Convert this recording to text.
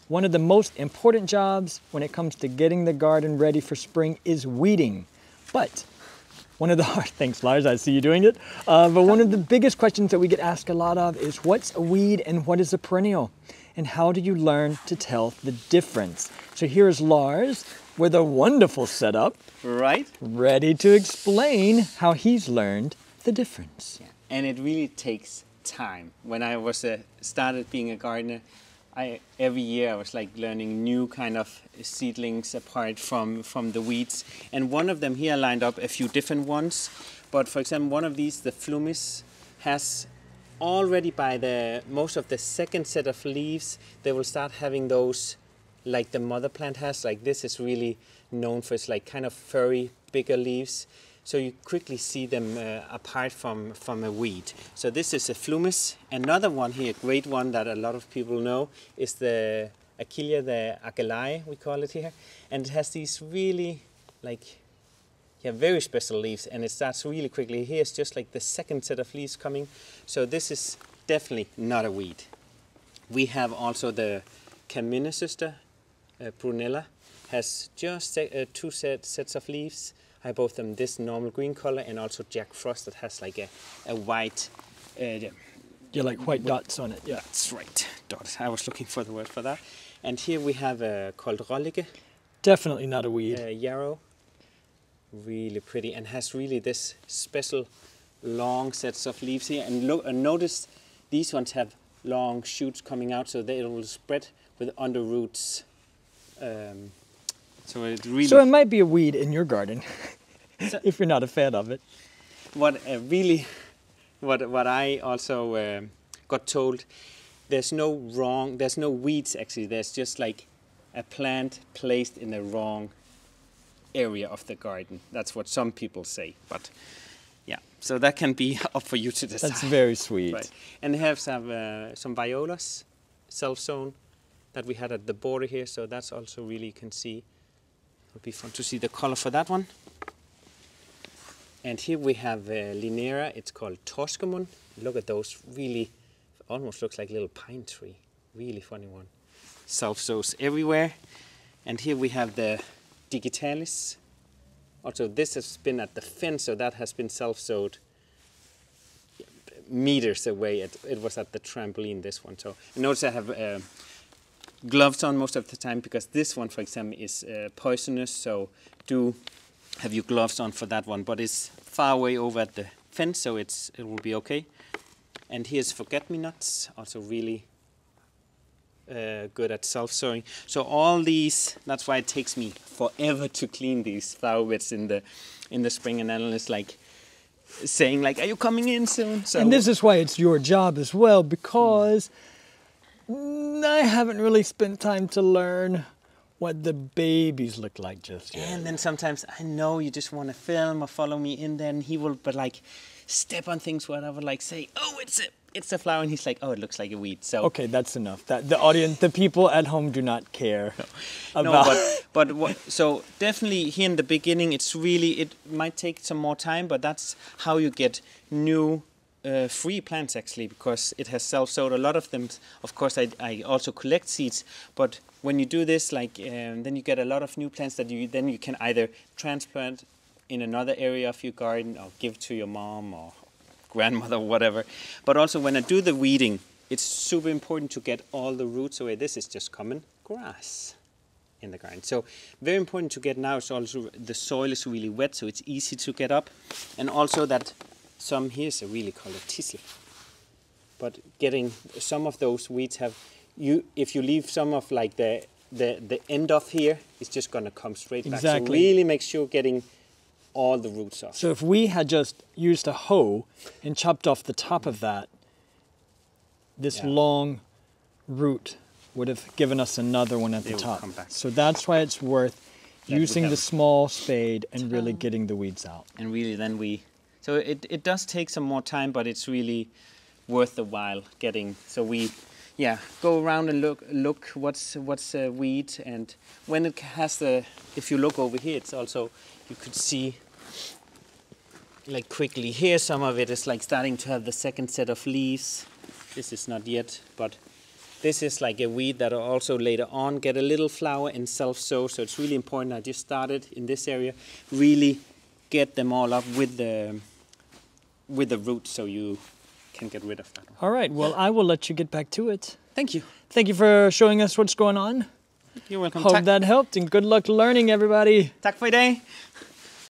one of the most important jobs when it comes to getting the garden ready for spring is weeding. But one of the hard, thanks Lars, I see you doing it. But one of the biggest questions that we get asked a lot of is what's a weed and what is a perennial? And how do you learn to tell the difference? So here's Lars with a wonderful setup. Right. Ready to explain how he's learned the difference. Yeah. And it really takes time. When I was started being a gardener, every year I was like learning new kind of seedlings apart from the weeds. And one of them here I lined up a few different ones. But for example, one of these, the Phlomis, has already by most of the second set of leaves, they will start having those like the mother plant has. Like this is really known for its like kind of furry, bigger leaves. So you quickly see them apart from a weed. So this is a Phlomis. Another one here, a great one that a lot of people know, is the Achillea, the Achillea, we call it here. And it has these really like, yeah, very special leaves, and it starts really quickly. Here's just like the second set of leaves coming. So this is definitely not a weed. We have also the Camino sister, Brunnera, has just two sets of leaves. I have both them this normal green color and also Jack Frost that has like a white... yeah, like white dots on it. Yeah, that's right, dots. I was looking for the word for that. And here we have called Rollige. Definitely not a weed. Yarrow. Really pretty and has really this special long sets of leaves here. And look, notice these ones have long shoots coming out, so they will spread with under roots. So it might be a weed in your garden, if you're not a fan of it. What I also got told, there's no weeds actually. There's just like a plant placed in the wrong area of the garden. That's what some people say, but yeah, so that can be up for you to decide. That's very sweet. Right. And they have some Violas, self-sown, that we had at the border here, so that's also really, you can see, it'll be fun to see the color for that one. And here we have Linaria, it's called Toscamon. Look at those, really, almost looks like a little pine tree. Really funny one. Self-sows everywhere. And here we have the Digitalis. Also, this has been at the fence, so that has been self-sowed meters away. It was at the trampoline, this one. So notice I have gloves on most of the time because this one, for example, is poisonous. So do have your gloves on for that one. But it's far away over at the fence, so it will be okay. And here's forget-me-nots, also really good at self-sowing. So all these, that's why it takes me forever to clean these flower beds in the spring, and analysts like saying like, are you coming in soon? So, and this is why it's your job as well, because I haven't really spent time to learn what the babies look like just yet. And then sometimes I know you just want to film or follow me in there, and he will but like step on things where I would like say, oh, it's a flower, and he's like, oh, it looks like a weed. So okay, that's enough. That the audience, the people at home do not care about. No, so definitely here in the beginning, it might take some more time, but that's how you get new free plants actually, because it has self-sowed. A lot of them, of course, I also collect seeds, but when you do this, like then you get a lot of new plants that you can either transplant in another area of your garden or give to your mom or grandmother or whatever. But also when I do the weeding, it's super important to get all the roots away. This is just common grass in the garden. So very important to get now is also the soil is really wet, so it's easy to get up. And also that here's a really called a thistle. But getting some of those weeds if you leave some of like the end off here, it's just gonna come straight back. So really make sure getting all the roots off. So if we had just used a hoe and chopped off the top of that, this long root would have given us another one at the top. So that's why it's worth using the small spade and really getting the weeds out. And really then so it does take some more time, but it's really worth the while getting, so we go around and look what's a weed, and when it has if you look over here, it's also, you could see like quickly here, some of it is like starting to have the second set of leaves. This is not yet, but This is like a weed that will also later on get a little flower and self-sow. So it's really important. I just started in this area. Really get them all up with the roots so you can get rid of that one. All right, well, I will let you get back to it. Thank you. Thank you for showing us what's going on. You're welcome. Hope that helped, and good luck learning, everybody. Tak for i dag.